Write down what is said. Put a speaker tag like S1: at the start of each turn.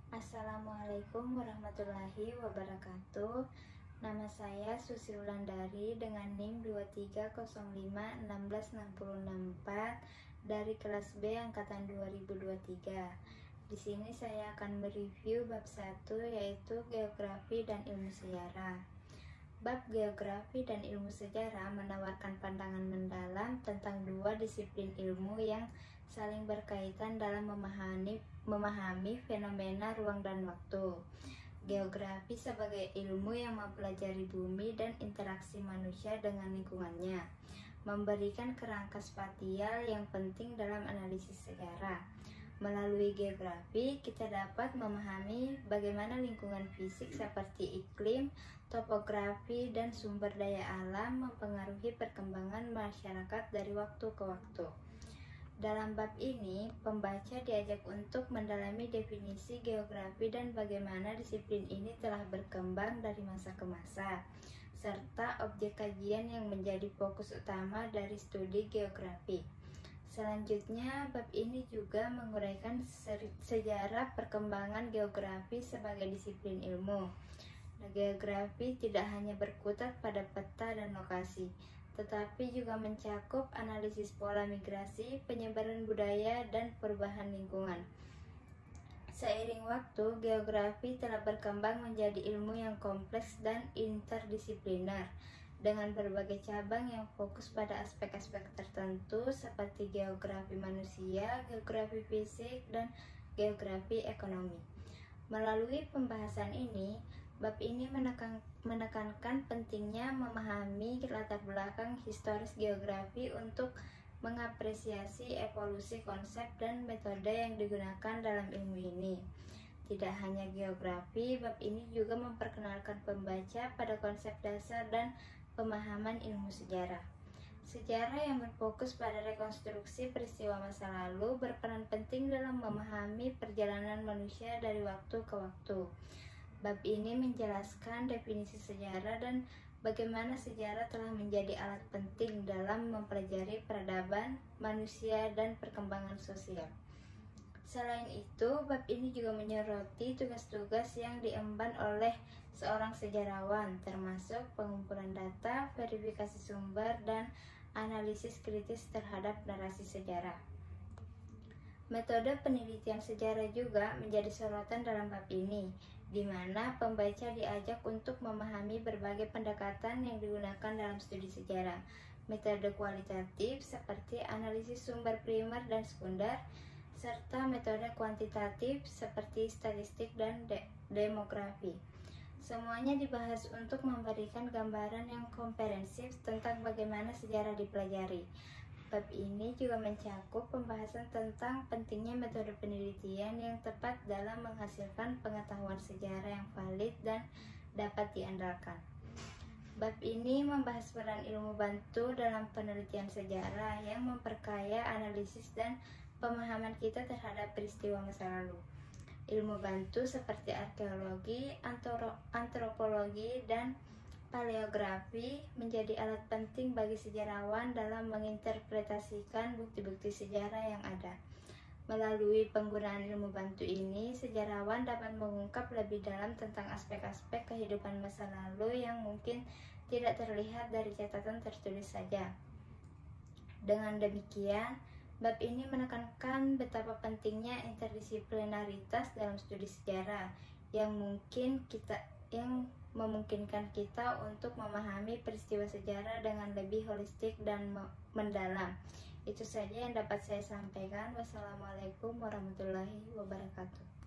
S1: Assalamualaikum warahmatullahi wabarakatuh. Nama saya Susi Wulandari dengan NIM 2305166064 dari kelas B angkatan 2023. Di sini saya akan mereview bab 1 yaitu Geografi dan Ilmu Sejarah. Bab Geografi dan Ilmu Sejarah menawarkan pandangan mendalam tentang dua disiplin ilmu yang saling berkaitan dalam memahami fenomena ruang dan waktu. Geografi sebagai ilmu yang mempelajari bumi dan interaksi manusia dengan lingkungannya, memberikan kerangka spasial yang penting dalam analisis sejarah. Melalui geografi, kita dapat memahami bagaimana lingkungan fisik seperti iklim, topografi, dan sumber daya alam mempengaruhi perkembangan masyarakat dari waktu ke waktu. Dalam bab ini, pembaca diajak untuk mendalami definisi geografi dan bagaimana disiplin ini telah berkembang dari masa ke masa, serta objek kajian yang menjadi fokus utama dari studi geografi. Selanjutnya, bab ini juga menguraikan sejarah perkembangan geografi sebagai disiplin ilmu. Geografi tidak hanya berkutat pada peta dan lokasi, tetapi juga mencakup analisis pola migrasi, penyebaran budaya, dan perubahan lingkungan. Seiring waktu, geografi telah berkembang menjadi ilmu yang kompleks dan interdisipliner, dengan berbagai cabang yang fokus pada aspek-aspek tertentu seperti geografi manusia, geografi fisik, dan geografi ekonomi. Melalui pembahasan ini, bab ini menekankan pentingnya memahami latar belakang historis geografi untuk mengapresiasi evolusi konsep dan metode yang digunakan dalam ilmu ini. Tidak hanya geografi, bab ini juga memperkenalkan pembaca pada konsep dasar dan pemahaman ilmu sejarah. Sejarah yang berfokus pada rekonstruksi peristiwa masa lalu berperan penting dalam memahami perjalanan manusia dari waktu ke waktu. Bab ini menjelaskan definisi sejarah dan bagaimana sejarah telah menjadi alat penting dalam mempelajari peradaban manusia dan perkembangan sosial. Selain itu, bab ini juga menyoroti tugas-tugas yang diemban oleh seorang sejarawan, termasuk pengumpulan data, verifikasi sumber, dan analisis kritis terhadap narasi sejarah. Metode penelitian sejarah juga menjadi sorotan dalam bab ini, di mana pembaca diajak untuk memahami berbagai pendekatan yang digunakan dalam studi sejarah. Metode kualitatif seperti analisis sumber primer dan sekunder, serta metode kuantitatif seperti statistik dan demografi. Semuanya dibahas untuk memberikan gambaran yang komprehensif tentang bagaimana sejarah dipelajari. Bab ini juga mencakup pembahasan tentang pentingnya metode penelitian yang tepat dalam menghasilkan pengetahuan sejarah yang valid dan dapat diandalkan. Bab ini membahas peran ilmu bantu dalam penelitian sejarah yang memperkaya analisis dan pemahaman kita terhadap peristiwa masa lalu. Ilmu bantu seperti arkeologi, antropologi, dan paleografi menjadi alat penting bagi sejarawan dalam menginterpretasikan bukti-bukti sejarah yang ada. Melalui penggunaan ilmu bantu ini, sejarawan dapat mengungkap lebih dalam tentang aspek-aspek kehidupan masa lalu yang mungkin tidak terlihat dari catatan tertulis saja. Dengan demikian, bab ini menekankan betapa pentingnya interdisiplinaritas dalam studi sejarah yang memungkinkan kita untuk memahami peristiwa sejarah dengan lebih holistik dan mendalam. Itu saja yang dapat saya sampaikan. Wassalamualaikum warahmatullahi wabarakatuh.